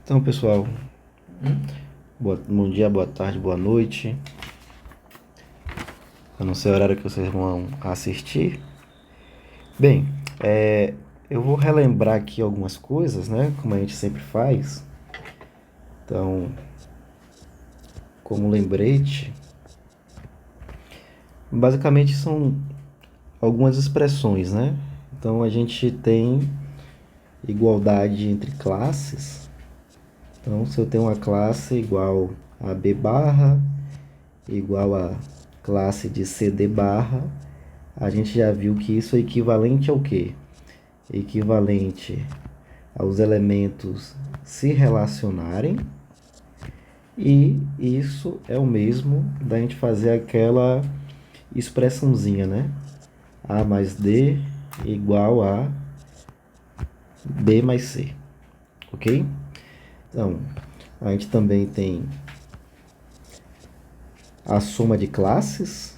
Então, pessoal, bom dia, boa tarde, boa noite. Eu não sei o horário que vocês vão assistir. Bem, eu vou relembrar aqui algumas coisas, né? Como a gente sempre faz. Então, como lembrete, basicamente são algumas expressões, né? Então, a gente tem igualdade entre classes. Então, se eu tenho uma classe igual a B barra, igual a classe de CD barra, a gente já viu que isso é equivalente ao quê? Equivalente aos elementos se relacionarem, e isso é o mesmo da gente fazer aquela expressãozinha, né? A mais D igual a B mais C, ok? Então, a gente também tem a soma de classes.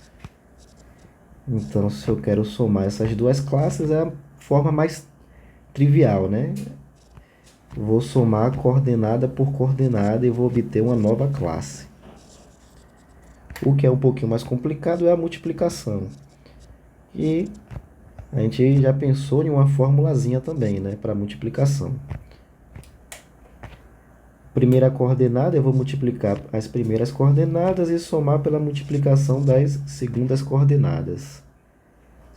Então, se eu quero somar essas duas classes, é a forma mais trivial, né? Vou somar coordenada por coordenada e vou obter uma nova classe. O que é um pouquinho mais complicado é a multiplicação. E a gente já pensou em uma formulazinha também, né, para multiplicação. Primeira coordenada, eu vou multiplicar as primeiras coordenadas e somar pela multiplicação das segundas coordenadas.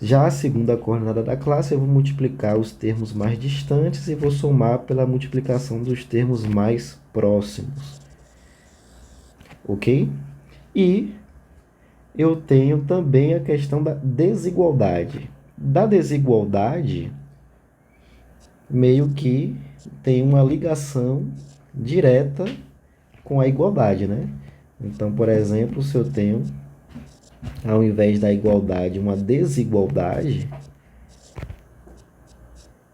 Já a segunda coordenada da classe, eu vou multiplicar os termos mais distantes e vou somar pela multiplicação dos termos mais próximos. Ok? E eu tenho também a questão da desigualdade. Da desigualdade, meio que tem uma ligação direta com a igualdade, né? Então, por exemplo, se eu tenho, ao invés da igualdade, uma desigualdade,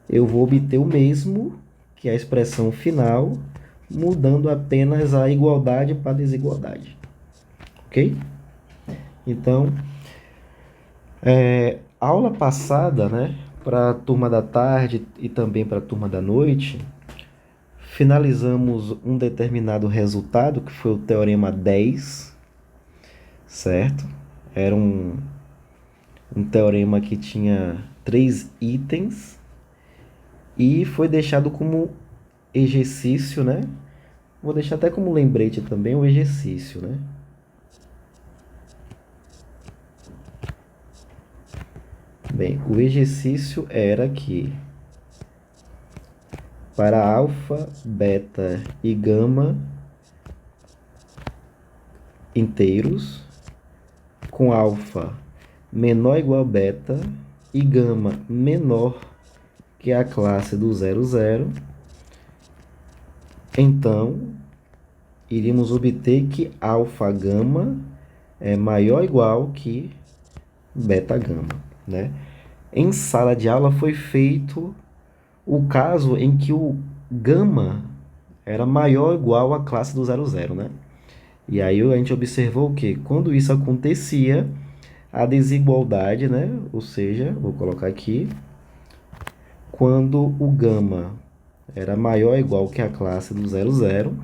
eu vou obter o mesmo que a expressão final, mudando apenas a igualdade para a desigualdade. Ok? Então, aula passada, né, para a turma da tarde e também para a turma da noite, finalizamos um determinado resultado, que foi o teorema 10, certo? Era um teorema que tinha 3 itens e foi deixado como exercício, né? Vou deixar até como lembrete também o exercício, né? Bem, o exercício era que para alfa, beta e gama inteiros, com alfa menor ou igual a beta e gama menor que a classe do 00, então iríamos obter que alfa gama é maior ou igual que beta gama, né? Em sala de aula foi feito o caso em que o gama era maior ou igual à classe do 00, né? E aí a gente observou que quando isso acontecia, a desigualdade, né? Ou seja, vou colocar aqui, quando o gama era maior ou igual que a classe do 00,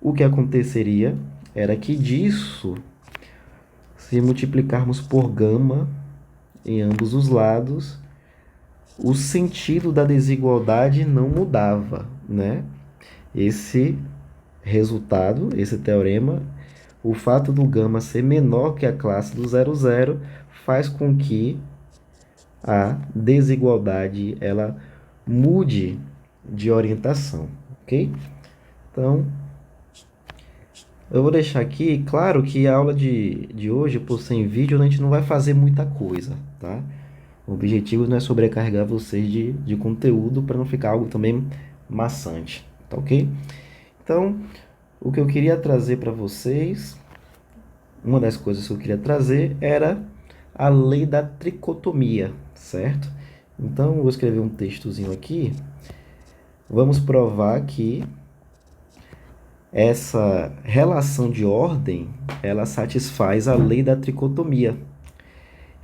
o que aconteceria era que disso, se multiplicarmos por gama em ambos os lados, o sentido da desigualdade não mudava, né? Esse resultado, esse teorema, o fato do gama ser menor que a classe do 00 faz com que a desigualdade ela mude de orientação, ok? Então, eu vou deixar aqui, claro que a aula de hoje, por ser em vídeo, a gente não vai fazer muita coisa, tá? O objetivo não é sobrecarregar vocês de conteúdo para não ficar algo também maçante, tá ok? Então, o que eu queria trazer para vocês, uma das coisas que eu queria trazer era a lei da tricotomia, certo? Então, eu vou escrever um textozinho aqui. Vamos provar que essa relação de ordem, ela satisfaz a lei da tricotomia.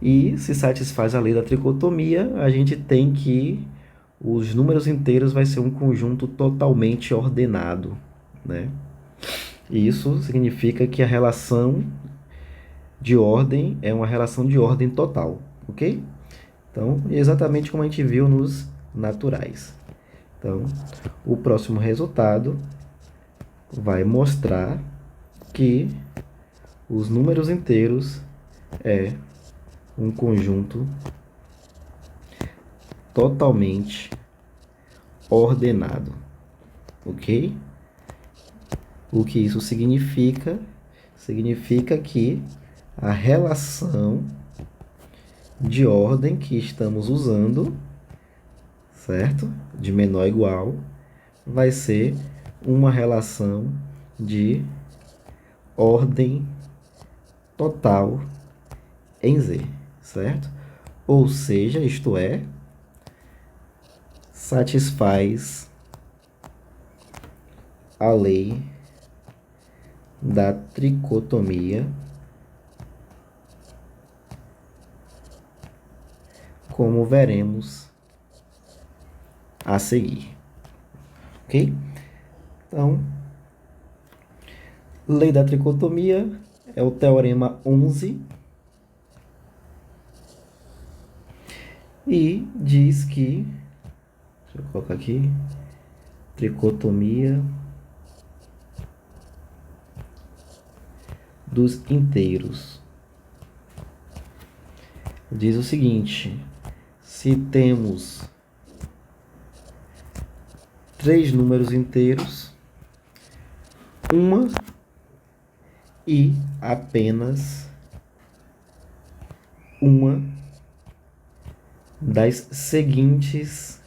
E se satisfaz a lei da tricotomia, a gente tem que os números inteiros vai ser um conjunto totalmente ordenado, né? E isso significa que a relação de ordem é uma relação de ordem total, ok? Então, exatamente como a gente viu nos naturais. Então, o próximo resultado vai mostrar que os números inteiros é um conjunto totalmente ordenado, ok? O que isso significa? Significa que a relação de ordem que estamos usando, certo? De menor a igual, vai ser uma relação de ordem total em Z, certo? Ou seja, isto é, satisfaz a lei da tricotomia, como veremos a seguir, ok? Então, lei da tricotomia é o teorema 11 e diz que, deixa eu colocar aqui, tricotomia dos inteiros. Diz o seguinte: se temos 3 números inteiros, uma e apenas uma das seguintes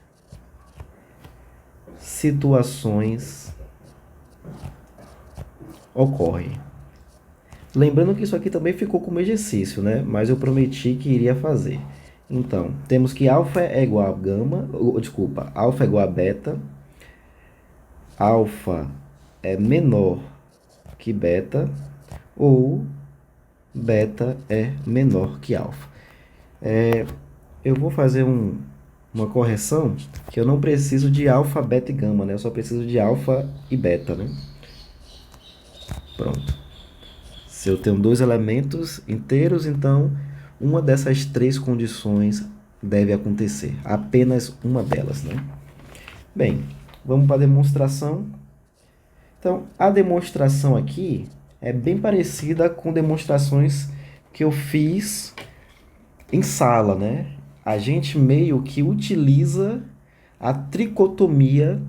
situações ocorre. Lembrando que isso aqui também ficou como exercício, né? Mas eu prometi que iria fazer. Então, temos que alfa é igual a gama, desculpa, alfa é igual a beta, alfa é menor que beta, ou beta é menor que alfa. Eu vou fazer uma correção, que eu não preciso de alfa, beta e gama, né? Eu só preciso de alfa e beta, né? Pronto. Se eu tenho 2 elementos inteiros, então uma dessas 3 condições deve acontecer. Apenas uma delas, né? Bem, vamos para a demonstração. Então, a demonstração aqui é bem parecida com demonstrações que eu fiz em sala, né? A gente meio que utiliza a tricotomia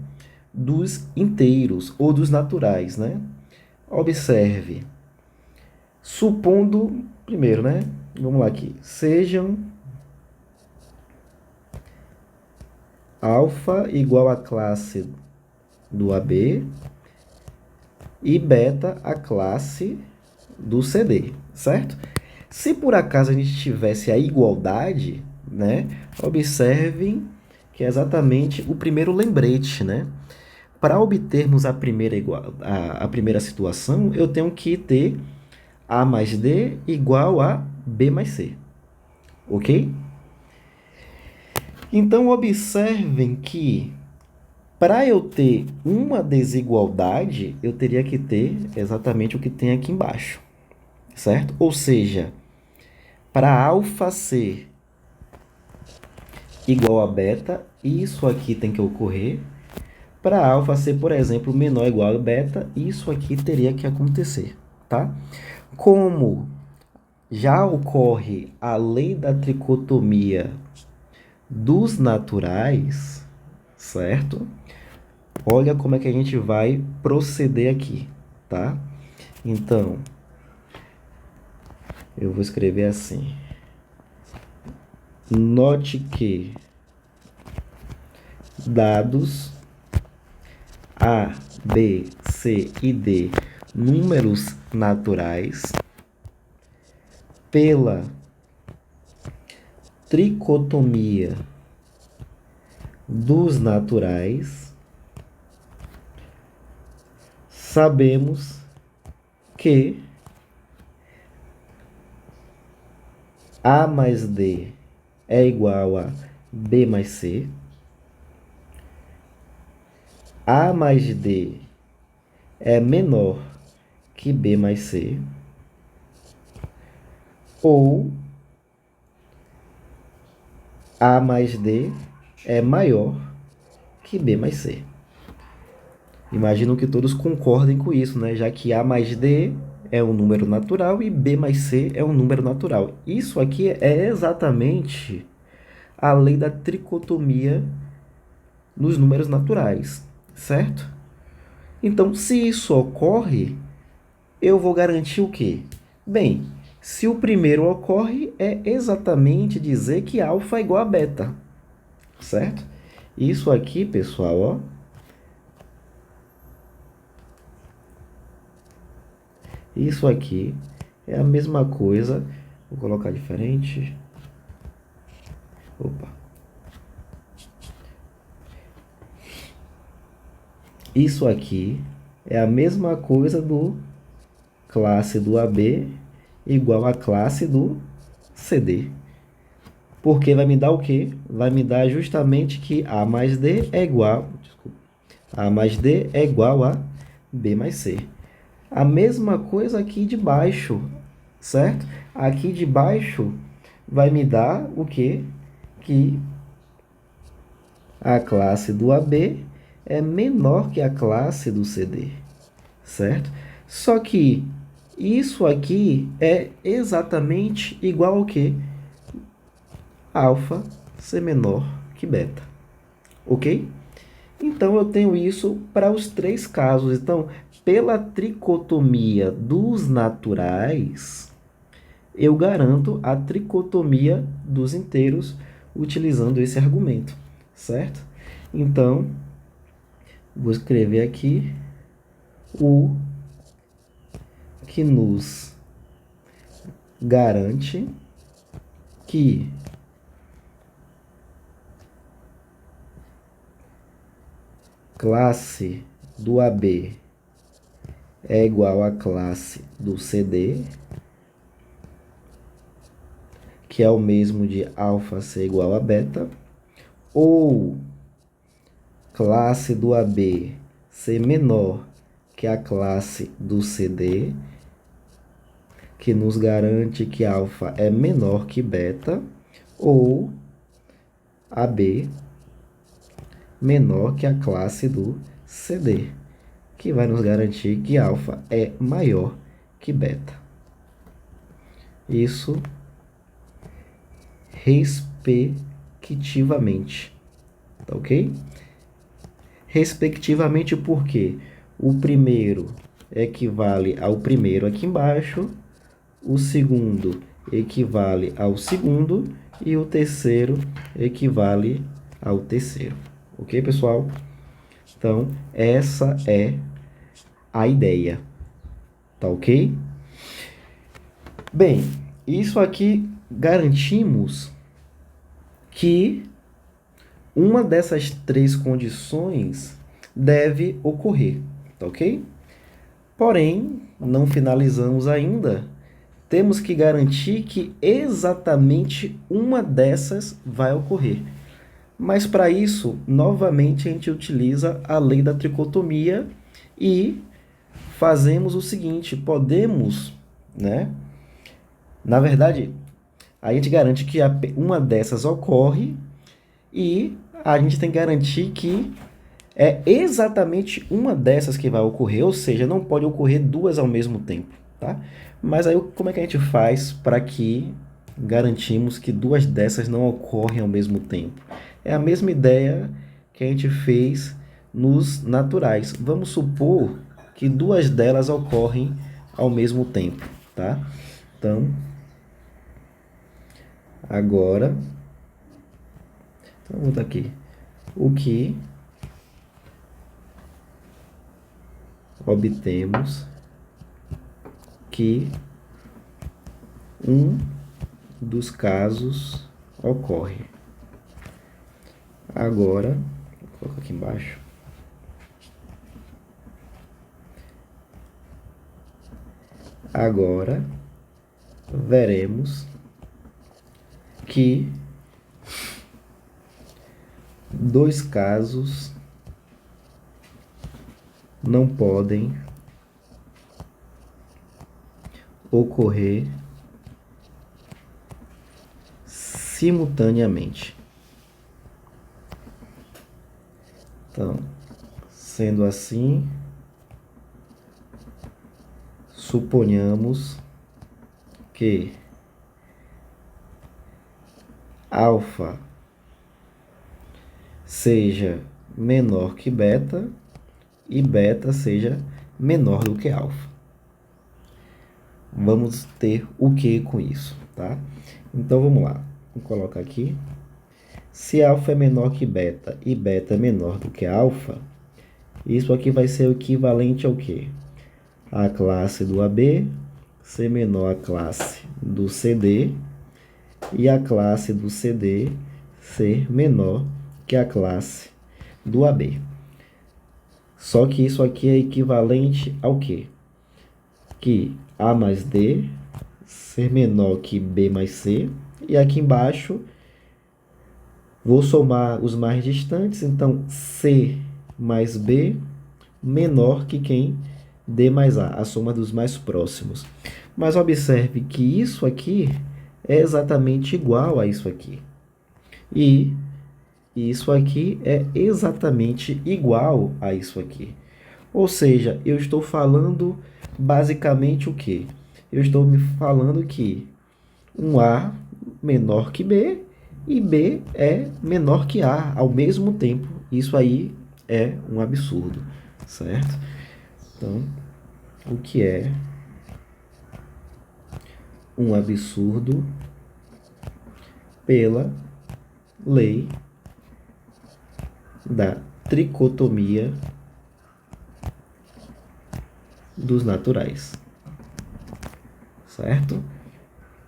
dos inteiros ou dos naturais, né? Observe. Supondo, primeiro, né? Vamos lá aqui. Sejam alfa igual à classe do AB e beta a classe do CD, certo? Se por acaso a gente tivesse a igualdade, né? Observem que é exatamente o primeiro lembrete, né? Para obtermos a primeira situação, eu tenho que ter A mais D igual a B mais C, ok? Então, observem que para eu ter uma desigualdade, eu teria que ter exatamente o que tem aqui embaixo, certo? Ou seja, para alfa ser igual a beta, isso aqui tem que ocorrer. Para alfa ser, por exemplo, menor ou igual a beta, isso aqui teria que acontecer, tá? Como já ocorre a lei da tricotomia dos naturais, certo? Olha como é que a gente vai proceder aqui, tá? Então, eu vou escrever assim. Note que dados A, B, C e D, números naturais, pela tricotomia dos naturais, sabemos que A mais D é igual a B mais C, A mais D é menor que B mais C, ou A mais D é maior que B mais C. Imagino que todos concordem com isso, né? Já que A mais D é um número natural e B mais C é um número natural. Isso aqui é exatamente a lei da tricotomia nos números naturais, certo? Então, se isso ocorre, eu vou garantir o quê? Bem, se o primeiro ocorre, é exatamente dizer que alfa é igual a beta, certo? Isso aqui, pessoal, ó, isso aqui é a mesma coisa. Vou colocar diferente. Opa. Isso aqui é a mesma coisa do classe do AB igual a classe do CD. Porque vai me dar o quê? Vai me dar justamente que A mais D é igual... Desculpa. A mais D é igual a B mais C. A mesma coisa aqui de baixo, certo? Aqui de baixo vai me dar o quê? Que a classe do AB é menor que a classe do CD, certo? Só que isso aqui é exatamente igual ao quê? Alfa ser menor que beta, ok? Então, eu tenho isso para os três casos. Então, pela tricotomia dos naturais, eu garanto a tricotomia dos inteiros utilizando esse argumento, certo? Então, vou escrever aqui o que nos garante que classe do AB é igual à classe do CD, que é o mesmo de alfa ser igual a beta, ou classe do AB ser menor que a classe do CD, que nos garante que alfa é menor que beta, ou AB menor que a classe do CD, que vai nos garantir que alfa é maior que beta. Isso respectivamente, tá ok? Respectivamente porque o primeiro equivale ao primeiro aqui embaixo, o segundo equivale ao segundo e o terceiro equivale ao terceiro. Ok, pessoal? Então, essa é a ideia. Tá ok? Bem, isso aqui garantimos que uma dessas três condições deve ocorrer, tá ok? Porém, não finalizamos ainda. Temos que garantir que exatamente uma dessas vai ocorrer. Mas para isso, novamente, a gente utiliza a lei da tricotomia e fazemos o seguinte, podemos, né? Na verdade, a gente garante que uma dessas ocorre e a gente tem que garantir que é exatamente uma dessas que vai ocorrer, ou seja, não pode ocorrer duas ao mesmo tempo, tá? Mas aí como é que a gente faz para que garantimos que duas dessas não ocorrem ao mesmo tempo? É a mesma ideia que a gente fez nos naturais. Vamos supor que duas delas ocorrem ao mesmo tempo, tá? Então, agora, vou botar aqui, o que obtemos que um dos casos ocorre. Agora, vou colocar aqui embaixo. Agora, veremos que dois casos não podem ocorrer simultaneamente. Então, sendo assim, suponhamos que alfa seja menor que beta e beta seja menor do que alfa. Vamos ter o que com isso, tá? Então, vamos lá. Vou colocar aqui. Se alfa é menor que beta e beta é menor do que alfa, isso aqui vai ser o equivalente ao quê? A classe do AB ser menor a classe do CD e a classe do CD ser menor que a classe do AB. Só que isso aqui é equivalente ao quê? Que A mais D ser menor que B mais C. E aqui embaixo, vou somar os mais distantes. Então, C mais B menor que quem? D mais A soma dos mais próximos. Mas observe que isso aqui é exatamente igual a isso aqui. E isso aqui é exatamente igual a isso aqui. Ou seja, eu estou falando basicamente o quê? Eu estou me falando que um A menor que B e B é menor que A ao mesmo tempo. Isso aí é um absurdo, certo? Então, o que é um absurdo pela lei da tricotomia dos naturais, certo?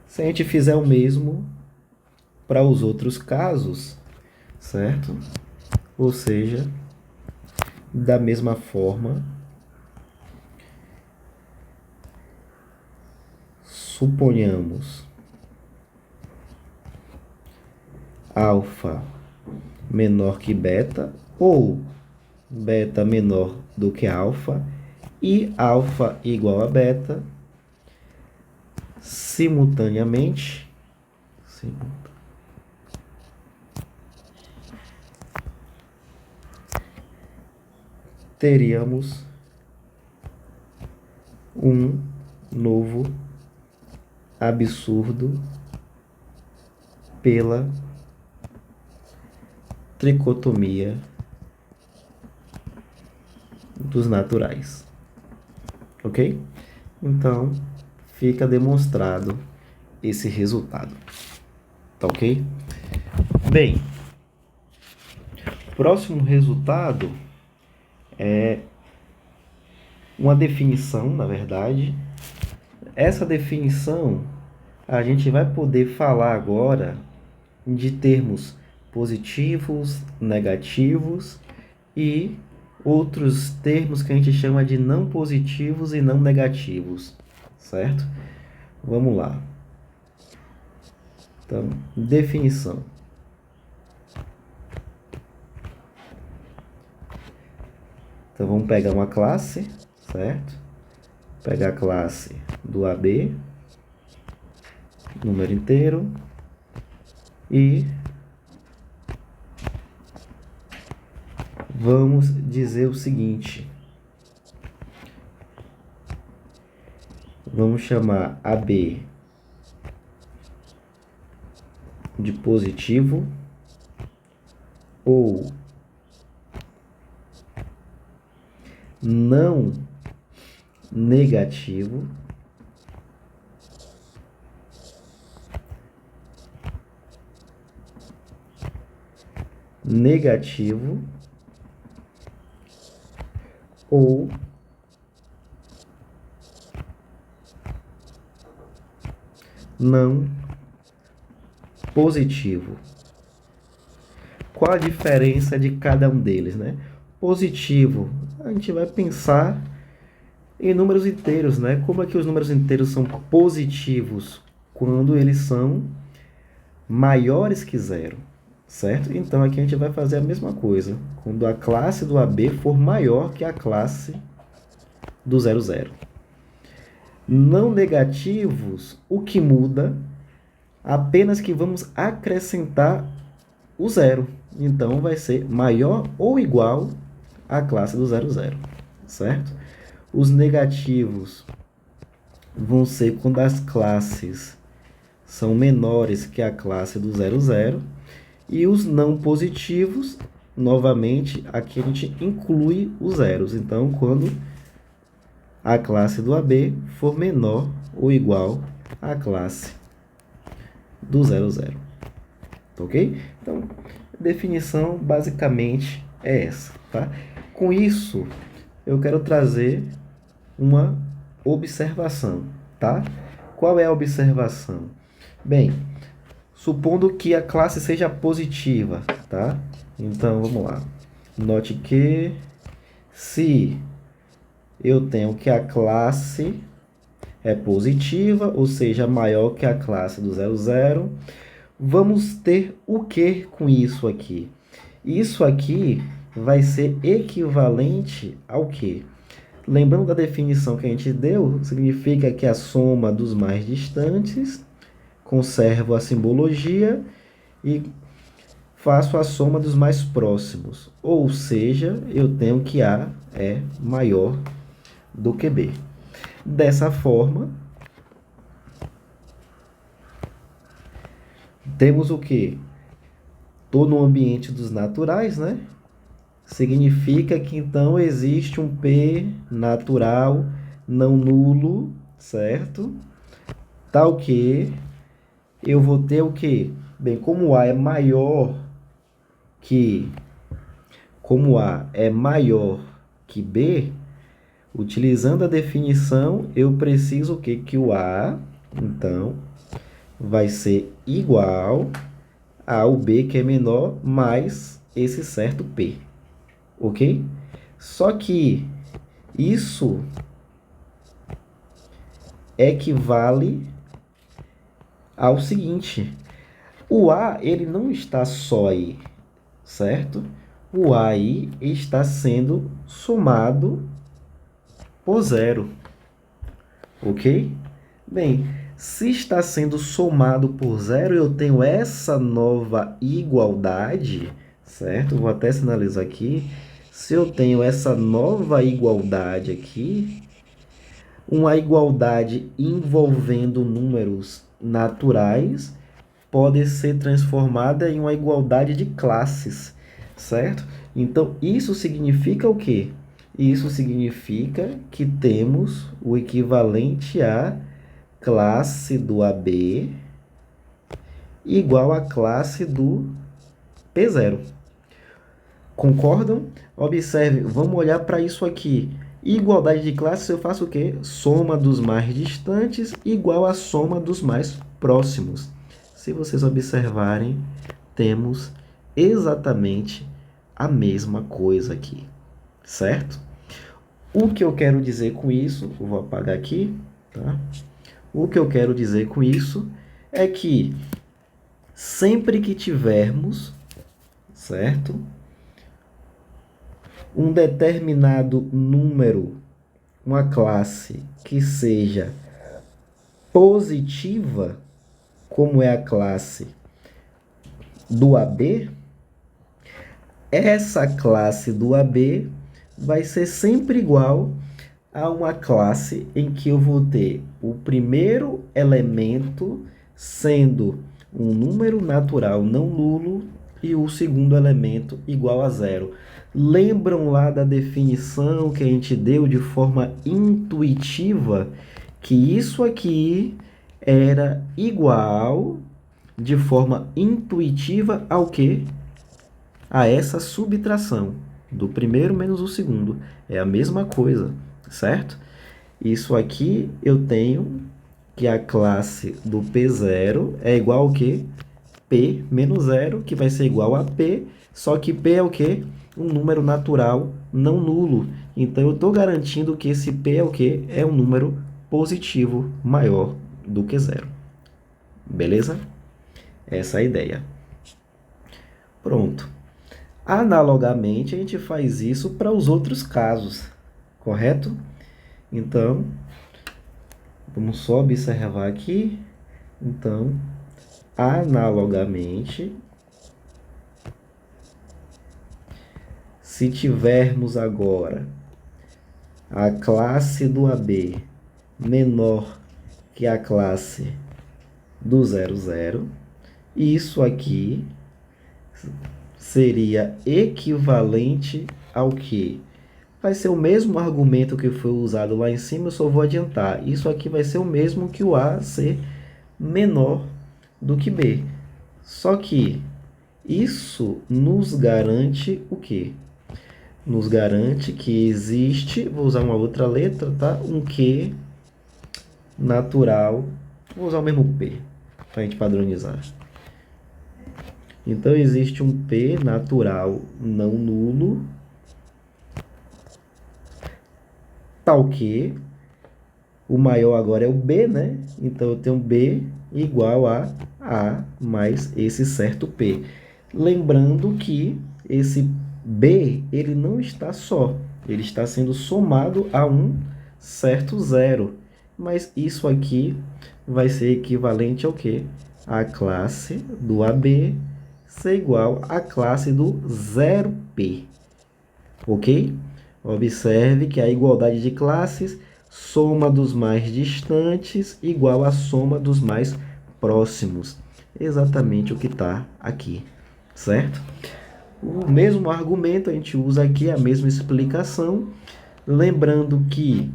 Se a gente fizer o mesmo para os outros casos, certo? Ou seja, da mesma forma, suponhamos alfa menor que beta ou beta menor do que alfa e alfa igual a beta simultaneamente teríamos um novo absurdo pela tricotomia dos naturais. Ok? Então, fica demonstrado esse resultado. Tá ok? Bem, próximo resultado é uma definição, na verdade. Essa definição, a gente vai poder falar agora de termos positivos, negativos e outros termos que a gente chama de não positivos e não negativos, certo? Vamos lá. Então, definição. Então, vamos pegar uma classe, certo? Pegar a classe do AB, número inteiro, e vamos dizer o seguinte. Vamos chamar AB de positivo ou não negativo, negativo ou não positivo. Qual a diferença de cada um deles, né? Positivo, a gente vai pensar em números inteiros, né? Como é que os números inteiros são positivos? Quando eles são maiores que zero, certo? Então, aqui a gente vai fazer a mesma coisa. Quando a classe do AB for maior que a classe do 00. Não negativos, o que muda? Apenas que vamos acrescentar o zero. Então, vai ser maior ou igual à classe do 00, certo? Os negativos vão ser quando as classes são menores que a classe do 00. E os não positivos, novamente, aqui a gente inclui os zeros. Então, quando a classe do AB for menor ou igual à classe do 00. Ok? Então, a definição basicamente é essa. Tá? Com isso, eu quero trazer uma observação. Tá? Qual é a observação? Bem, supondo que a classe seja positiva, tá? Então, vamos lá. Note que se eu tenho que a classe é positiva, ou seja, maior que a classe do 00, vamos ter o que com isso aqui? Isso aqui vai ser equivalente ao quê? Lembrando da definição que a gente deu, significa que a soma dos mais distantes, conservo a simbologia e faço a soma dos mais próximos. Ou seja, eu tenho que A é maior do que B. Dessa forma, temos o quê? Estou no ambiente dos naturais, né? Significa que então existe um P natural não nulo, certo? Tal que eu vou ter o quê? Bem, como A é maior que B, utilizando a definição, eu preciso o quê? Que o A, então, vai ser igual ao B, que é menor, mais esse certo P. Ok? Só que isso equivale ao seguinte: o A ele não está só aí, certo? O A aí está sendo somado por zero, ok? Bem, se está sendo somado por zero, eu tenho essa nova igualdade, certo? Vou até sinalizar aqui. Se eu tenho essa nova igualdade aqui, uma igualdade envolvendo números naturais pode ser transformada em uma igualdade de classes, certo? Então, isso significa o quê? Isso significa que temos o equivalente a classe do AB igual à classe do P0. Concordam? Observe, vamos olhar para isso aqui. Igualdade de classes, eu faço o quê? Soma dos mais distantes igual à soma dos mais próximos. Se vocês observarem, temos exatamente a mesma coisa aqui, certo? O que eu quero dizer com isso, eu vou apagar aqui, tá? O que eu quero dizer com isso é que sempre que tivermos, certo? Um determinado número, uma classe que seja positiva, como é a classe do AB, essa classe do AB vai ser sempre igual a uma classe em que eu vou ter o primeiro elemento sendo um número natural não nulo e o segundo elemento igual a zero. Lembram lá da definição que a gente deu de forma intuitiva que isso aqui era igual de forma intuitiva ao quê? A essa subtração do primeiro menos o segundo. É a mesma coisa, certo? Isso aqui eu tenho que a classe do P0 é igual ao quê? P menos 0, que vai ser igual a P, só que P é o quê? Um número natural não nulo. Então, eu estou garantindo que esse P é o quê? É um número positivo maior do que 0. Beleza? Essa é a ideia. Pronto. Analogamente, a gente faz isso para os outros casos, correto? Então, vamos só observar aqui. Então, analogamente, se tivermos agora a classe do AB menor que a classe do 00, isso aqui seria equivalente ao quê? Vai ser o mesmo argumento que foi usado lá em cima, eu só vou adiantar. Isso aqui vai ser o mesmo que o A ser menor do que B. Só que isso nos garante o quê? Nos garante que existe, vou usar uma outra letra, tá? Um Q natural, vou usar o mesmo P, para a gente padronizar. Então, existe um P natural não nulo, tal que o maior agora é o B, né? Então, eu tenho B igual a A mais esse certo P. Lembrando que esse B, ele não está só, ele está sendo somado a um certo zero. Mas isso aqui vai ser equivalente ao quê? A classe do AB ser igual à classe do 0P. Ok? Observe que a igualdade de classes, soma dos mais distantes igual à soma dos mais próximos. Exatamente o que está aqui, certo? O mesmo argumento, a gente usa aqui a mesma explicação, lembrando que,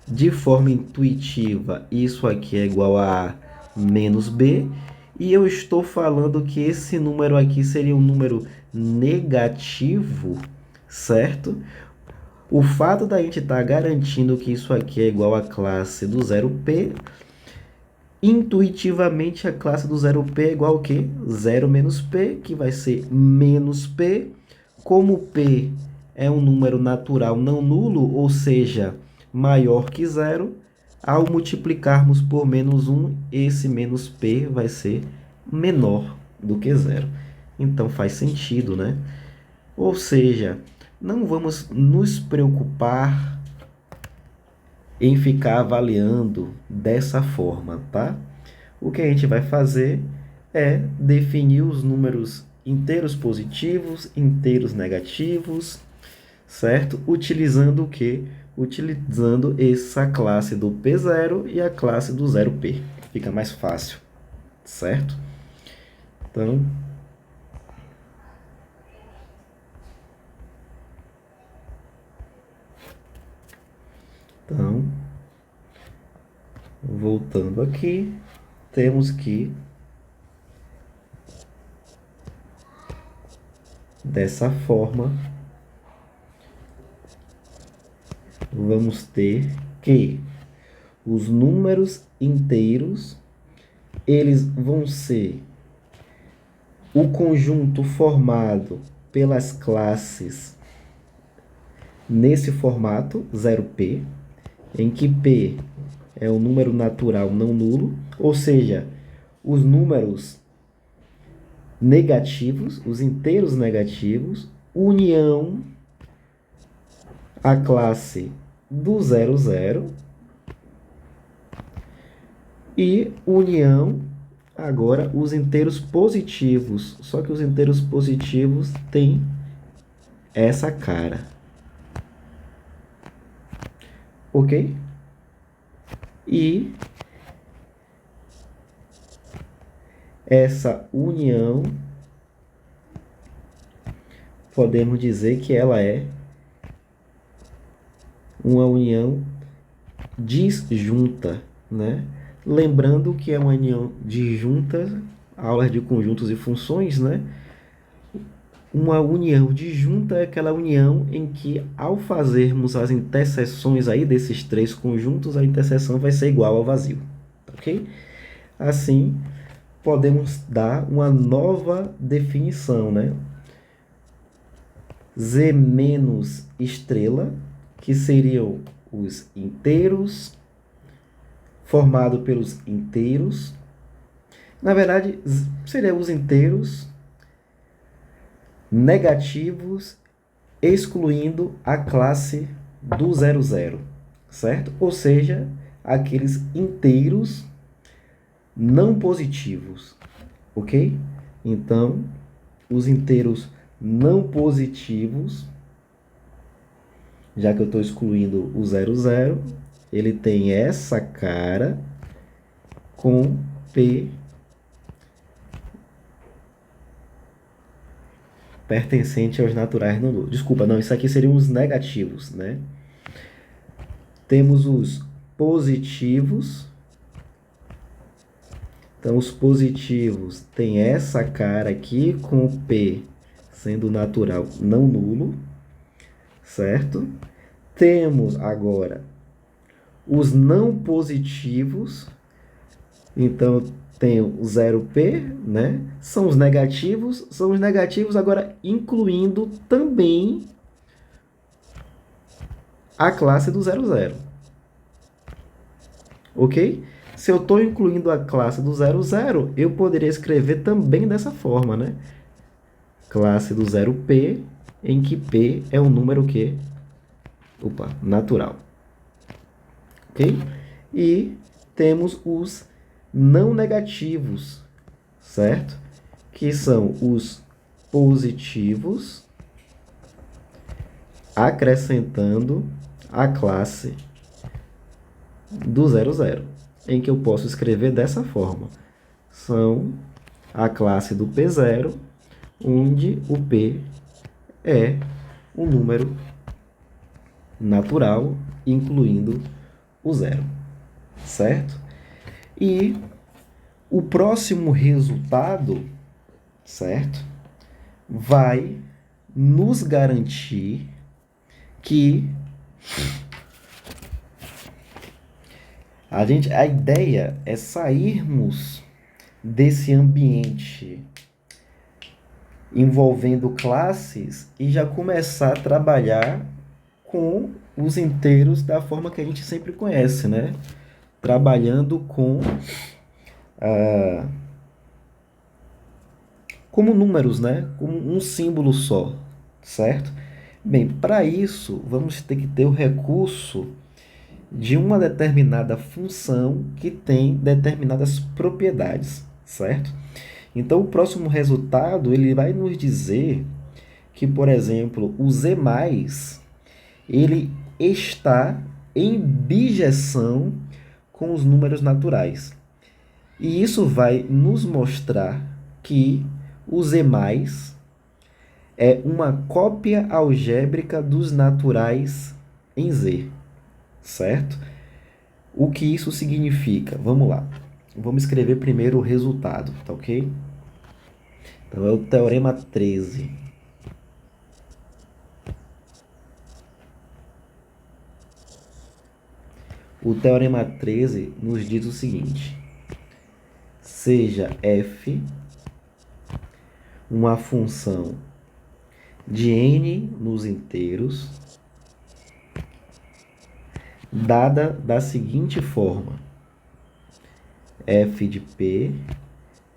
de forma intuitiva, isso aqui é igual a A menos B, e eu estou falando que esse número aqui seria um número negativo, certo? O fato da gente estar garantindo que isso aqui é igual à classe do 0P, intuitivamente a classe do 0P é igual ao quê? 0 menos P, que vai ser menos P. Como P é um número natural não nulo, ou seja, maior que zero, ao multiplicarmos por menos 1, esse menos P vai ser menor do que zero. Então faz sentido, né? Ou seja, não vamos nos preocupar em ficar avaliando dessa forma, tá? O que a gente vai fazer é definir os números inteiros positivos, inteiros negativos, certo? Utilizando o quê? Utilizando essa classe do P0 e a classe do 0P. Fica mais fácil, certo? Então, voltando aqui, temos que, dessa forma, vamos ter que os números inteiros, eles vão ser o conjunto formado pelas classes nesse formato 0P, em que P é um número natural não nulo, ou seja, os números negativos, os inteiros negativos, união a classe do 00 e união agora os inteiros positivos, só que os inteiros positivos têm essa cara. Ok? E essa união, podemos dizer que ela é uma união disjunta, né? Lembrando que é uma união disjunta, aulas de conjuntos e funções, né? Uma união disjunta é aquela união em que, ao fazermos as interseções aí desses três conjuntos, a interseção vai ser igual ao vazio, ok? Assim, podemos dar uma nova definição, né? Z menos estrela, que seriam os inteiros, formado pelos inteiros, Na verdade, seriam os inteiros negativos, excluindo a classe do 00, certo? Ou seja, aqueles inteiros não positivos, ok? Então, os inteiros não positivos, já que eu estou excluindo o 00, ele tem essa cara com P pertencente aos naturais não nulos. Desculpa, não, isso aqui seriam os negativos, né? Temos os positivos. Então, os positivos têm essa cara aqui com o P sendo natural não nulo, certo? Temos agora os não positivos. Então, tem o 0P, né? São os negativos agora incluindo também a classe do 00. Ok? Se eu estou incluindo a classe do 00, eu poderia escrever também dessa forma, né? Classe do 0P, em que P é um número que? Opa, natural. Ok? E temos os não negativos, certo? Que são os positivos, acrescentando a classe do 00, em que eu posso escrever dessa forma. São a classe do P0, onde o P é um número natural, incluindo o 0, certo? E o próximo resultado, certo, vai nos garantir que a ideia é sairmos desse ambiente envolvendo classes e já começar a trabalhar com os inteiros da forma que a gente sempre conhece, né? Trabalhando como números, né? Como um símbolo só, certo? Bem, para isso, vamos ter que ter o recurso de uma determinada função que tem determinadas propriedades, certo? Então, o próximo resultado, ele vai nos dizer que, por exemplo, o z+, ele está em bijeção com os números naturais. E isso vai nos mostrar que o z+, é uma cópia algébrica dos naturais em Z, certo? O que isso significa? Vamos lá. Vamos escrever primeiro o resultado, tá ok? Então, é o teorema 13. O teorema 13 nos diz o seguinte: seja f uma função de n nos inteiros, dada da seguinte forma: f de p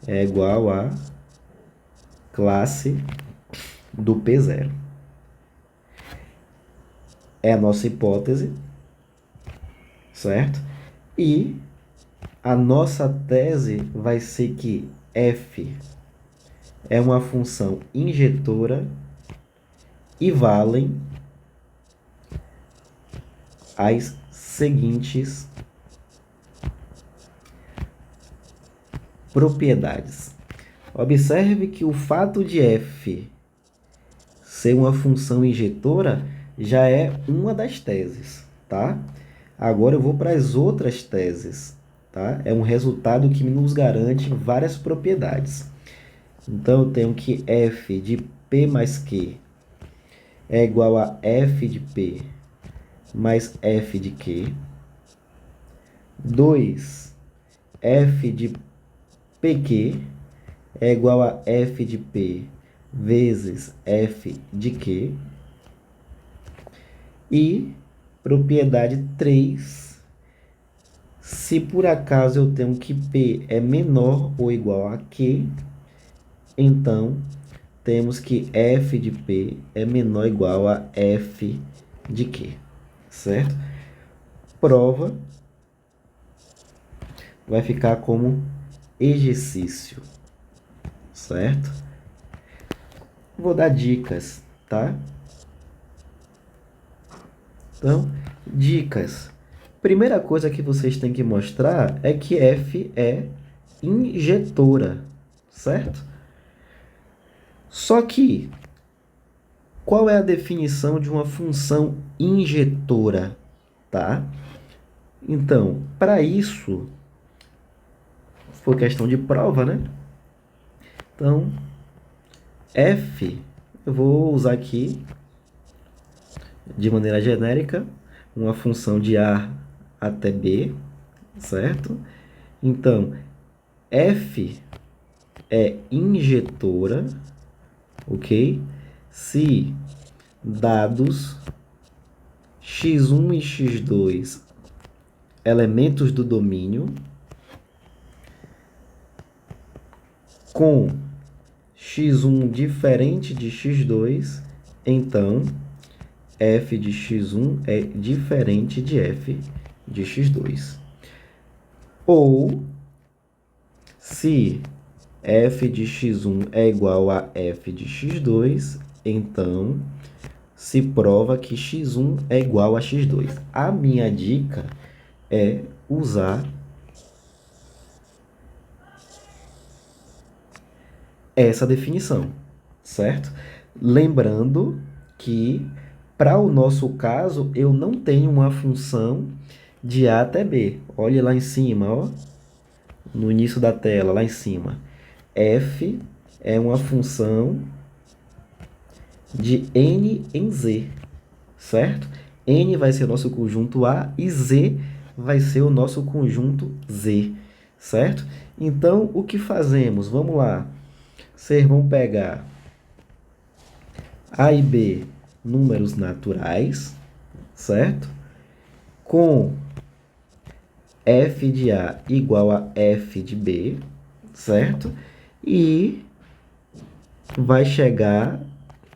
é igual a classe do P0. É a nossa hipótese, certo? E a nossa tese vai ser que f é uma função injetora e valem as seguintes propriedades. Observe que o fato de f ser uma função injetora já é uma das teses, tá? Agora eu vou para as outras teses, tá? É um resultado que nos garante várias propriedades. Então, eu tenho que f de p mais q é igual a f de p mais f de q. 2, f de pq é igual a f de p vezes f de q. E propriedade 3, Se por acaso eu tenho que P é menor ou igual a Q, então temos que F de P é menor ou igual a F de Q, certo? Prova vai ficar como exercício, certo? Vou dar dicas, tá? Então, dicas. Primeira coisa que vocês têm que mostrar é que F é injetora, certo? Só que, qual é a definição de uma função injetora, tá? Então, para isso, foi questão de prova, né? Então, F, eu vou usar aqui, de maneira genérica, uma função de A até B, certo? Então, F é injetora, ok? Se dados x1 e x2 elementos do domínio com x1 diferente de x2, então f de x1 é diferente de f de x2. Ou, se f de x1 é igual a f de x2, então se prova que x1 é igual a x2. A minha dica é usar essa definição, certo? Lembrando que, para o nosso caso, eu não tenho uma função de A até B. Olha lá em cima, ó, no início da tela, lá em cima. F é uma função de N em Z, certo? N vai ser o nosso conjunto A e Z vai ser o nosso conjunto Z, certo? Então, o que fazemos? Vamos lá. Vocês vão pegar A e B, números naturais, certo? Com f de A igual a f de B, certo? E vai chegar,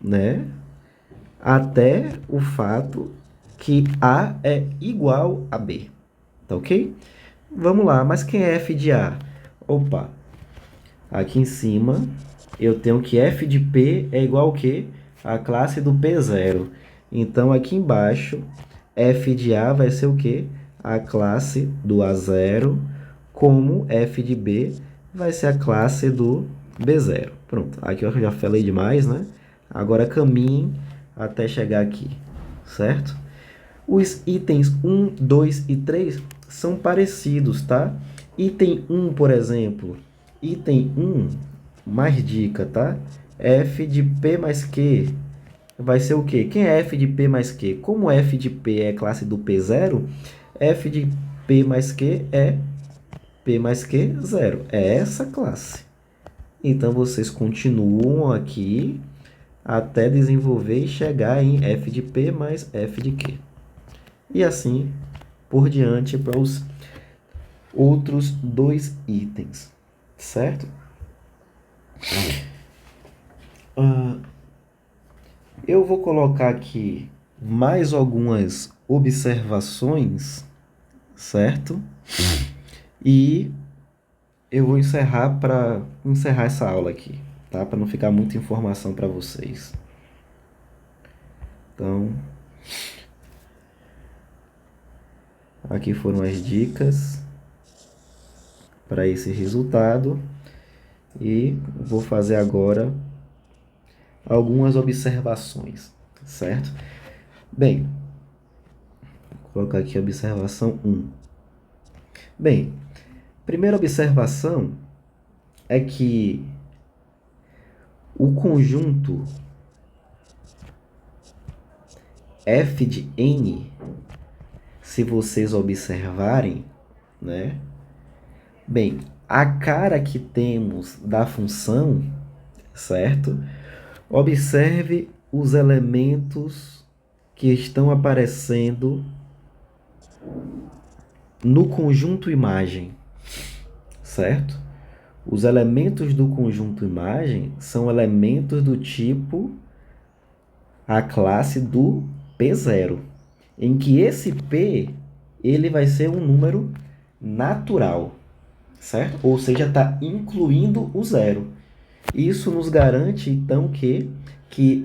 né, até o fato que A é igual a B, tá ok? Vamos lá, mas quem é f de A? Opa, aqui em cima eu tenho que f de P é igual ao quê? A classe do P0. Então, aqui embaixo, f de A vai ser o quê? A classe do A0, como f de B vai ser a classe do B0. Pronto, aqui eu já falei demais, né? Agora caminhe até chegar aqui, certo? Os itens 1, 2 e 3 são parecidos, tá? Item 1, por exemplo, item 1, mais dica, tá? F de P mais Q vai ser o quê? Quem é f de P mais Q? Como f de P é classe do P0, f de P mais Q é P mais Q 0. É essa classe. Então, vocês continuam aqui até desenvolver e chegar em f de P mais f de Q. E assim por diante para os outros dois itens, certo? Eu vou colocar aqui mais algumas observações, certo? E eu vou encerrar para encerrar essa aula aqui, tá? Para não ficar muita informação para vocês. Então, aqui foram as dicas para esse resultado. E vou fazer agora algumas observações, certo? Bem, vou colocar aqui a observação 1. Bem, primeira observação é que o conjunto f de n, se vocês observarem, né? Bem, a cara que temos da função, certo? Observe os elementos que estão aparecendo no conjunto imagem, certo? Os elementos do conjunto imagem são elementos do tipo a classe do P0, em que esse P ele vai ser um número natural, certo? Ou seja, está incluindo o zero. Isso nos garante, então, que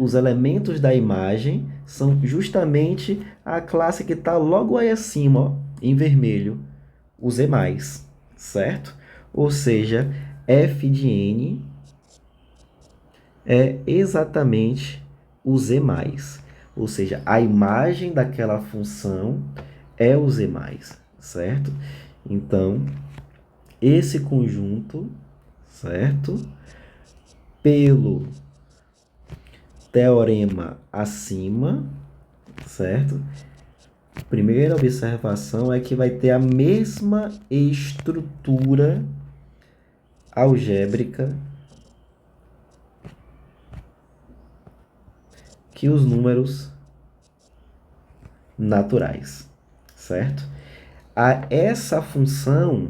os elementos da imagem são justamente a classe que está logo aí acima, ó, em vermelho, os E+, certo? Ou seja, f de n é exatamente o z+. Ou seja, a imagem daquela função é o z+, certo? Então, esse conjunto, certo? Pelo teorema acima, certo? Primeira observação é que vai ter a mesma estrutura algébrica que os números naturais, certo? A essa função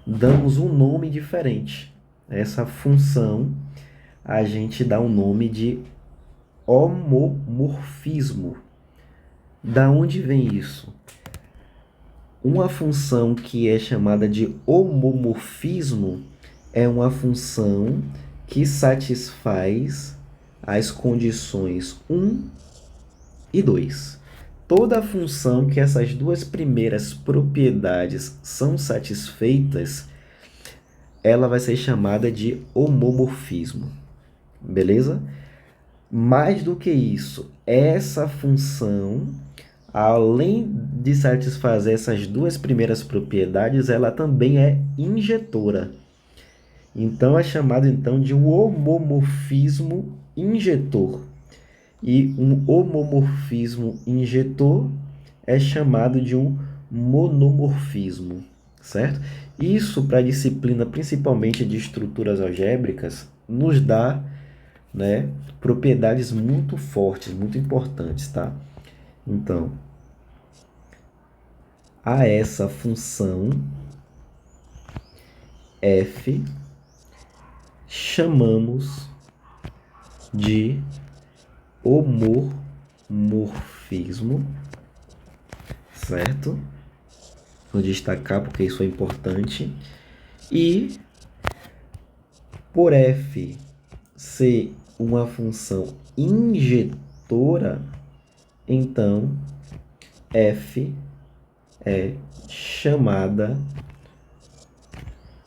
damos um nome diferente. Essa função a gente dá um nome de homomorfismo. Da onde vem isso? Uma função que é chamada de homomorfismo é uma função que satisfaz as condições 1 e 2. Toda função que essas duas primeiras propriedades são satisfeitas, ela vai ser chamada de homomorfismo. Beleza? Mais do que isso, essa função, além de satisfazer essas duas primeiras propriedades, ela também é injetora. Então, é chamado então de um homomorfismo injetor. E um homomorfismo injetor é chamado de um monomorfismo, certo? Isso, para a disciplina principalmente de estruturas algébricas, nos dá, né, propriedades muito fortes, muito importantes, tá? Então, a essa função f chamamos de homomorfismo, certo? Vou destacar porque isso é importante. E por f ser uma função injetora, então f é chamada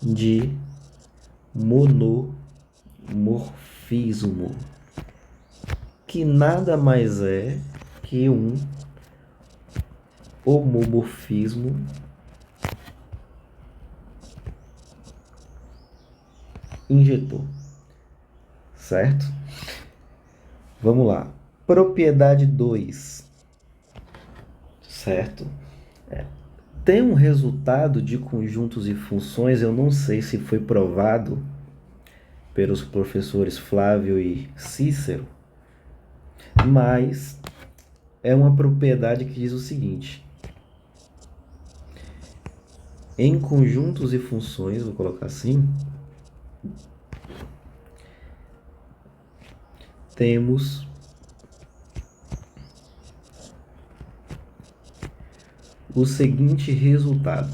de monomorfismo, que nada mais é que um homomorfismo injetor, certo? Vamos lá. Propriedade 2, certo? Tem um resultado de conjuntos e funções, eu não sei se foi provado pelos professores Flávio e Cícero, mas é uma propriedade que diz o seguinte: em conjuntos e funções, vou colocar assim, temos o seguinte resultado.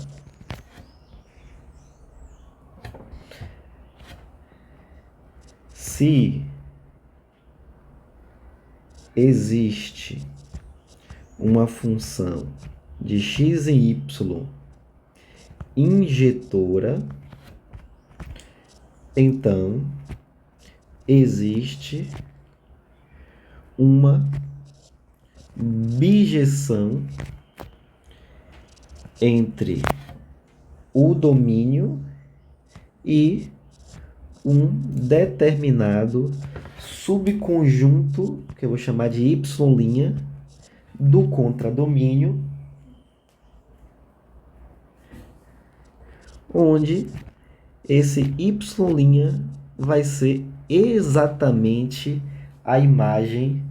Se existe uma função de x e y injetora, então existe uma bijeção entre o domínio e um determinado subconjunto, que eu vou chamar de y' do contradomínio, onde esse y' vai ser exatamente a imagem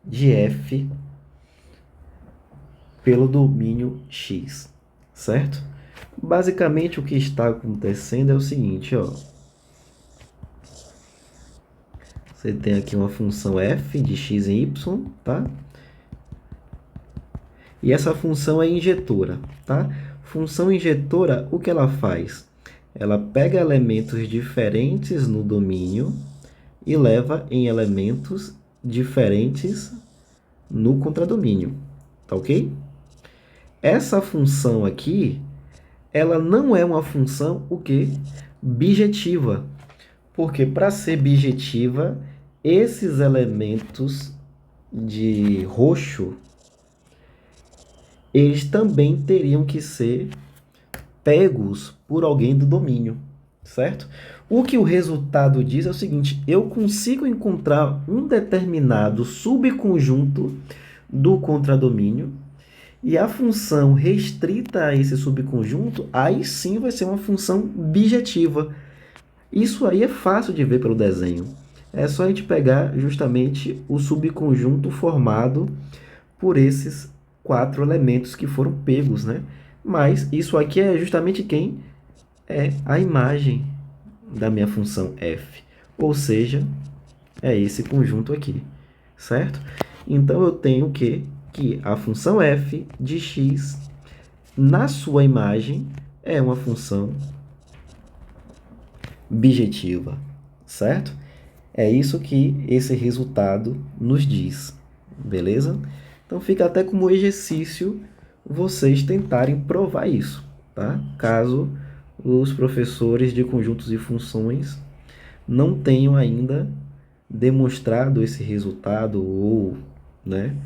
de f pelo domínio X, certo? Basicamente, o que está acontecendo é o seguinte, ó. Você tem aqui uma função f de x em y, tá? E essa função é injetora, tá? Função injetora, o que ela faz? Ela pega elementos diferentes no domínio e leva em elementos diferentes no contradomínio, tá ok? Essa função aqui, ela não é uma função, o quê? Bijetiva. Porque para ser bijetiva, esses elementos de roxo, eles também teriam que ser pegos por alguém do domínio, certo? O que o resultado diz é o seguinte, eu consigo encontrar um determinado subconjunto do contradomínio e a função restrita a esse subconjunto, aí sim vai ser uma função bijetiva. Isso aí é fácil de ver pelo desenho. É só a gente pegar justamente o subconjunto formado por esses 4 elementos que foram pegos, né? Mas isso aqui é justamente quem? É a imagem da minha função f. Ou seja, é esse conjunto aqui, certo? Então, eu tenho que a função f de x, na sua imagem, é uma função bijetiva, certo? É isso que esse resultado nos diz, beleza? Então, fica até como exercício vocês tentarem provar isso, tá? Caso os professores de conjuntos e funções não tenham ainda demonstrado esse resultado ou, né,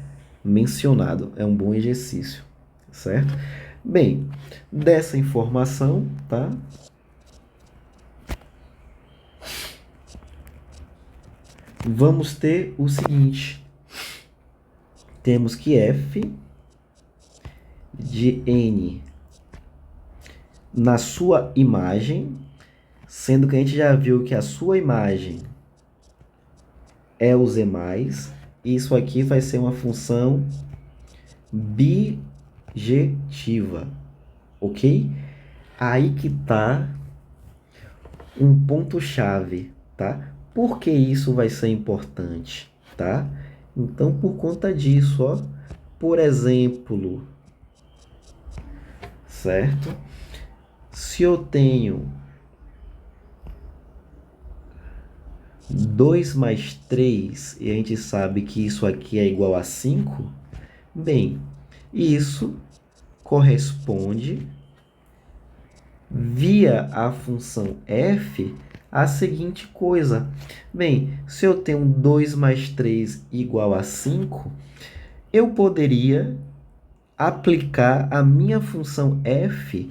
mencionado. É um bom exercício, certo? Bem, dessa informação, tá? Vamos ter o seguinte. Temos que f de n na sua imagem, sendo que a gente já viu que a sua imagem é o z+, isso aqui vai ser uma função bijetiva, ok? Aí que tá um ponto-chave, tá? Por que isso vai ser importante, tá? Então, por conta disso, ó, por exemplo, certo? Se eu tenho 2 mais 3 e a gente sabe que isso aqui é igual a 5, bem, isso corresponde, via a função f, a seguinte coisa. Bem, se eu tenho 2 mais 3 igual a 5, eu poderia aplicar a minha função f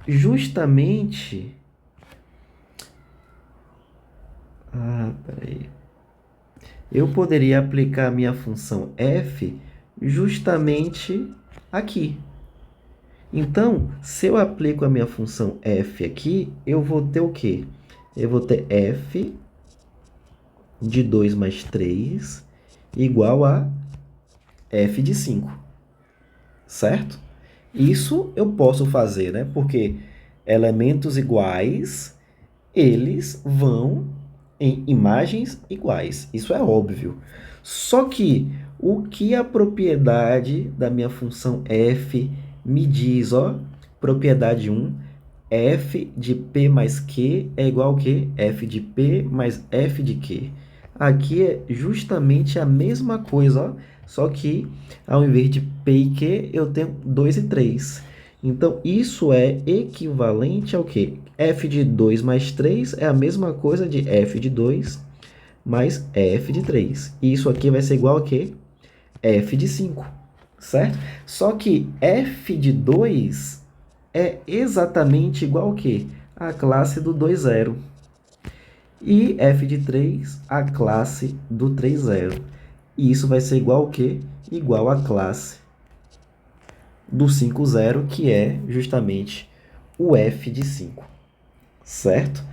justamente... peraí. Eu poderia aplicar a minha função f justamente aqui. Então, se eu aplico a minha função f aqui, eu vou ter o quê? Eu vou ter f de 2 mais 3 igual a f de 5, certo? Isso eu posso fazer, né? Porque elementos iguais, eles vão em imagens iguais. Isso é óbvio. Só que o que a propriedade da minha função f me diz, ó, propriedade 1, f de p mais q é igual a quê? F de p mais f de q. Aqui é justamente a mesma coisa, ó, só que ao invés de p e q, eu tenho 2 e 3. Então, isso é equivalente ao quê? F de 2 mais 3 é a mesma coisa de f de 2 mais f de 3. E isso aqui vai ser igual a quê? F de 5, certo? Só que f de 2 é exatamente igual a quê? A classe do 2, 0. E f de 3, a classe do 3, 0. E isso vai ser igual ao quê? Igual à classe do 5, 0, que é justamente o f de 5, certo?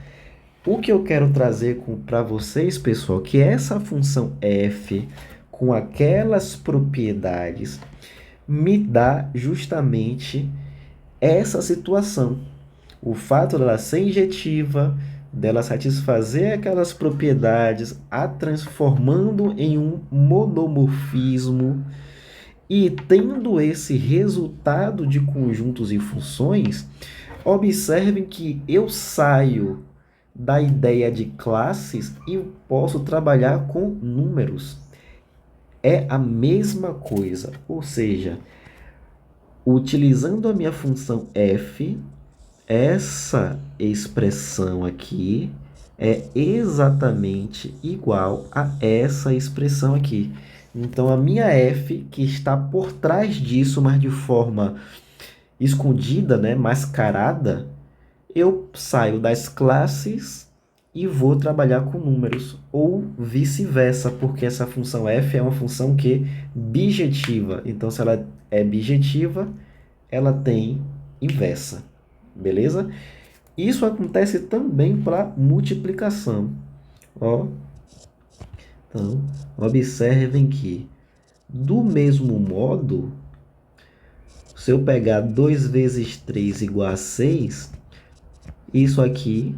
O que eu quero trazer para vocês, pessoal, que essa função f com aquelas propriedades me dá justamente essa situação. O fato dela ser injetiva, dela satisfazer aquelas propriedades, a transformando em um monomorfismo, e tendo esse resultado de conjuntos e funções, observem que eu saio da ideia de classes e posso trabalhar com números. É a mesma coisa, ou seja, utilizando a minha função f, essa expressão aqui é exatamente igual a essa expressão aqui. Então, a minha f, que está por trás disso, mas de forma escondida, né, mascarada, eu saio das classes e vou trabalhar com números, ou vice-versa, porque essa função f é uma função que bijetiva. Então, se ela é bijetiva, ela tem inversa, beleza? Isso acontece também para multiplicação. Ó. Então, observem que, do mesmo modo, se eu pegar 2 vezes 3 igual a 6, isso aqui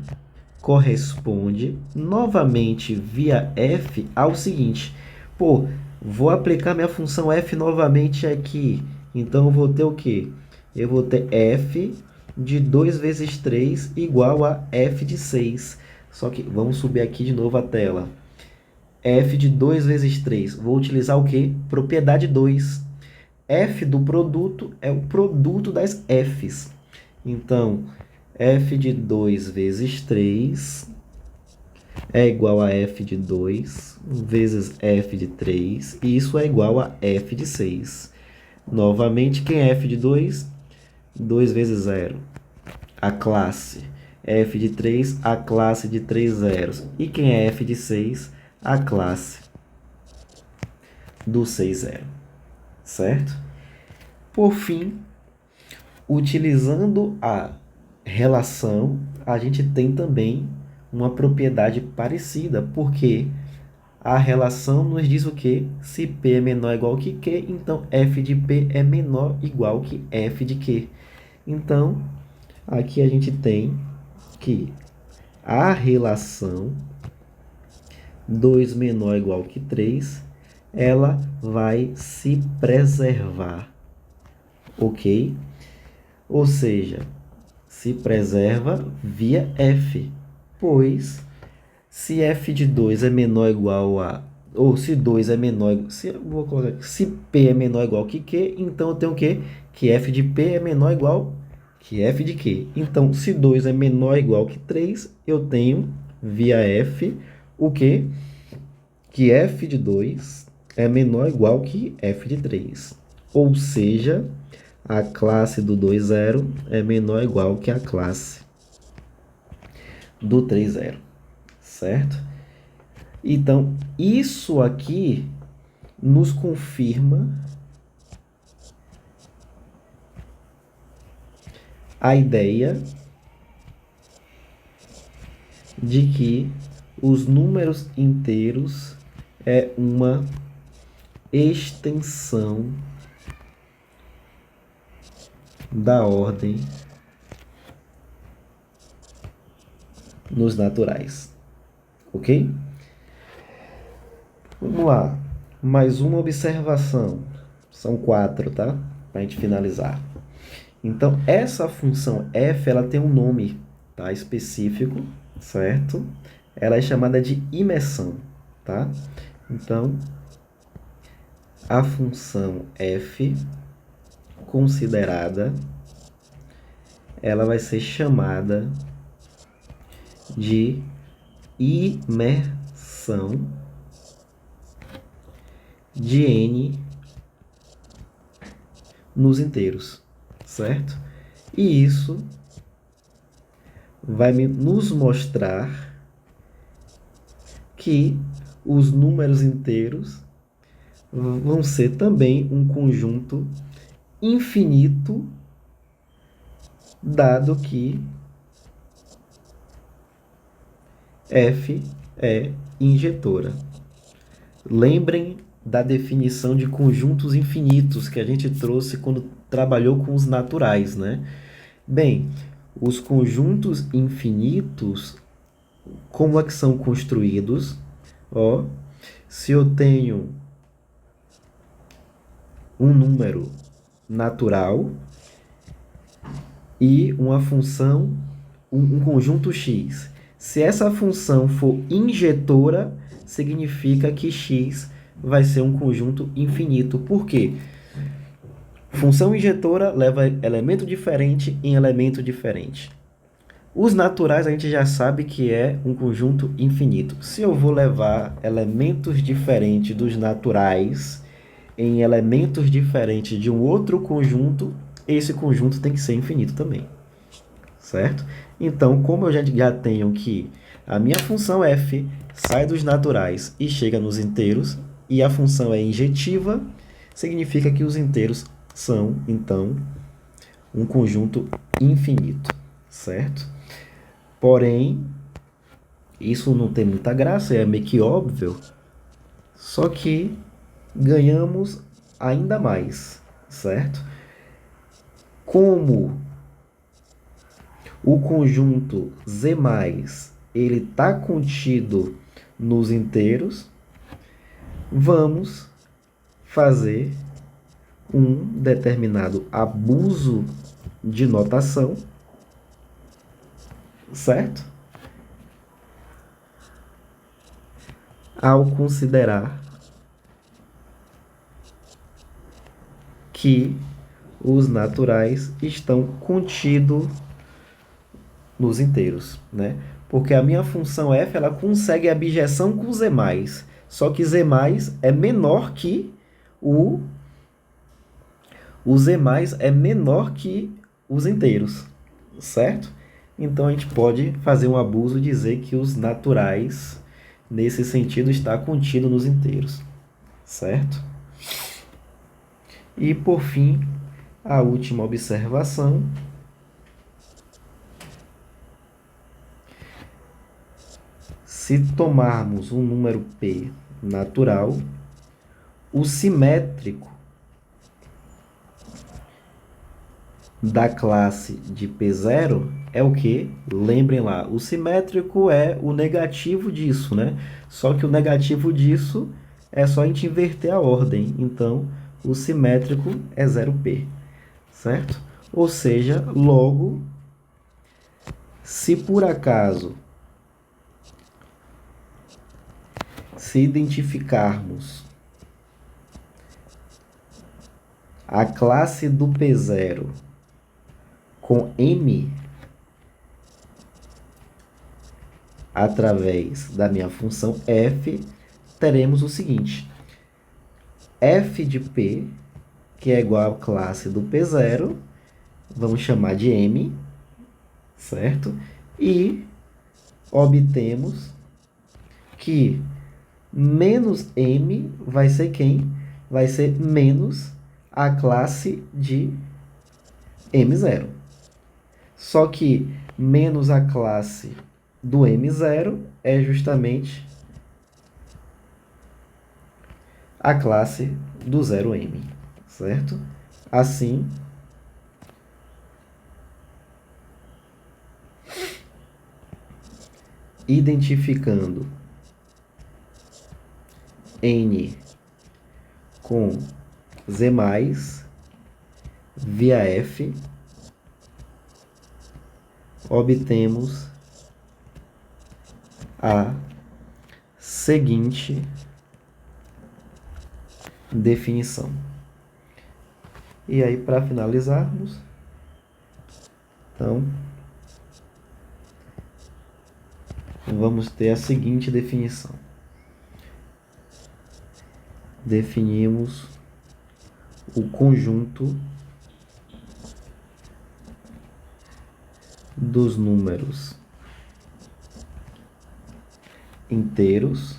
corresponde novamente via f ao seguinte. Pô, vou aplicar minha função f novamente aqui. Então, eu vou ter o quê? Eu vou ter f de 2 vezes 3 igual a f de 6. Só que vamos subir aqui de novo a tela. F de 2 vezes 3. Vou utilizar o quê? Propriedade 2. F do produto é o produto das f's. Então, f de 2 vezes 3 é igual a f de 2 vezes f de 3. E isso é igual a f de 6. Novamente, quem é f de 2? 2 vezes 0. A classe. F de 3, a classe de 3 zeros. E quem é f de 6? A classe do 6 zero. Certo? Por fim, utilizando a relação, a gente tem também uma propriedade parecida, porque a relação nos diz o quê? Se P é menor ou igual que Q, então F de P é menor ou igual que F de Q. Então, aqui a gente tem que a relação 2 menor ou igual que 3, ela vai se preservar, ok? Ou seja, se preserva via f, pois se f de 2 é menor ou igual a, ou se 2 é menor, vou colocar aqui, se p é menor ou igual que q, então eu tenho o quê? Que f de p é menor ou igual que f de q. Então, se 2 é menor ou igual que 3, eu tenho via f o quê? Que f de 2 é menor ou igual que f de 3. Ou seja, a classe do 2 zero é menor ou igual que a classe do 3 zero, certo? Então, isso aqui nos confirma a ideia de que os números inteiros é uma extensão da ordem nos naturais, ok? Vamos lá, mais uma observação, são 4, tá? Para a gente finalizar. Então, essa função f, ela tem um nome, tá? Específico, certo? Ela é chamada de imersão, tá? Então, a função f considerada, ela vai ser chamada de imersão de n nos inteiros, certo? E isso vai nos mostrar que os números inteiros vão ser também um conjunto infinito, dado que f é injetora. Lembrem da definição de conjuntos infinitos que a gente trouxe quando trabalhou com os naturais, né? Bem, os conjuntos infinitos, como é que são construídos? Ó, se eu tenho um número natural e uma função, um conjunto x. Se essa função for injetora, significa que x vai ser um conjunto infinito. Por quê? Função injetora leva elemento diferente em elemento diferente. Os naturais a gente já sabe que é um conjunto infinito. Se eu vou levar elementos diferentes dos naturais em elementos diferentes de um outro conjunto, esse conjunto tem que ser infinito também, certo? Então, como eu já tenho que a minha função f sai dos naturais e chega nos inteiros, e a função é injetiva, significa que os inteiros são, então, um conjunto infinito, certo? Porém, isso não tem muita graça, é meio que óbvio, só que ganhamos ainda mais, certo? Como o conjunto Z+, ele está contido nos inteiros, vamos fazer um determinado abuso de notação, certo? Ao considerar que os naturais estão contidos nos inteiros, né? Porque a minha função f ela consegue abjeção com z+, só que z+ é menor que o z+ é menor que os inteiros, certo? Então a gente pode fazer um abuso e dizer que os naturais, nesse sentido, está contido nos inteiros, certo? E por fim, a última observação. Se tomarmos um número p natural, o simétrico da classe de P0 é o quê? Lembrem lá, o simétrico é o negativo disso, né? Só que o negativo disso é só a gente inverter a ordem. Então, o simétrico é 0p, certo? Ou seja, logo, se por acaso se identificarmos a classe do P0 com M através da minha função f, teremos o seguinte: f de P, que é igual à classe do P0, vamos chamar de M, certo? E obtemos que menos M vai ser quem? Vai ser menos a classe de M0. Só que menos a classe do M0 é justamente a classe do 0M, certo? Assim, identificando N com Z+, via F, obtemos a seguinte definição. E aí, para finalizarmos, então, vamos ter a seguinte definição. Definimos o conjunto dos números inteiros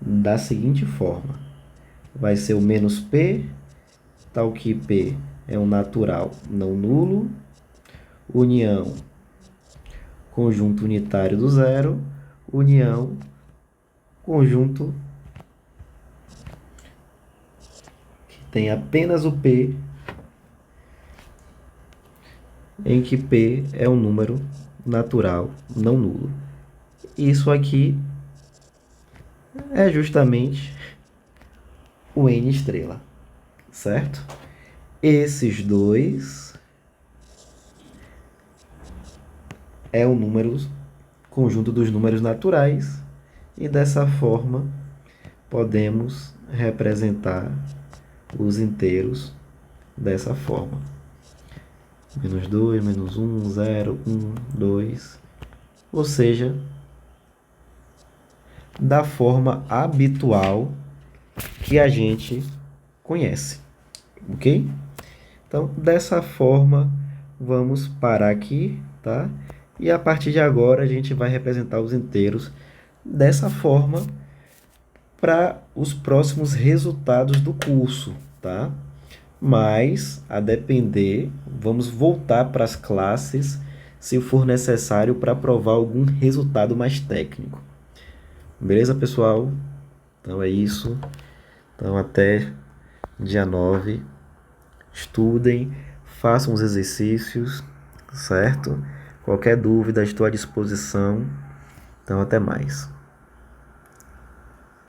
da seguinte forma. Vai ser o menos P, tal que P é um natural não nulo, união conjunto unitário do zero, união conjunto tem apenas o P, em que P é um número natural, não nulo. Isso aqui é justamente o N estrela, certo? Esses dois é o conjunto dos números naturais, e dessa forma podemos representar os inteiros dessa forma. Menos 2, menos 1, 0, 1, 2. Ou seja, da forma habitual que a gente conhece. Ok? Então, dessa forma, vamos parar aqui, tá? E a partir de agora, a gente vai representar os inteiros dessa forma para os próximos resultados do curso, tá? Mas, a depender, vamos voltar para as classes se for necessário para provar algum resultado mais técnico. Beleza, pessoal? Então é isso. Então até dia 9. Estudem, façam os exercícios, certo? Qualquer dúvida, estou à disposição. Então até mais.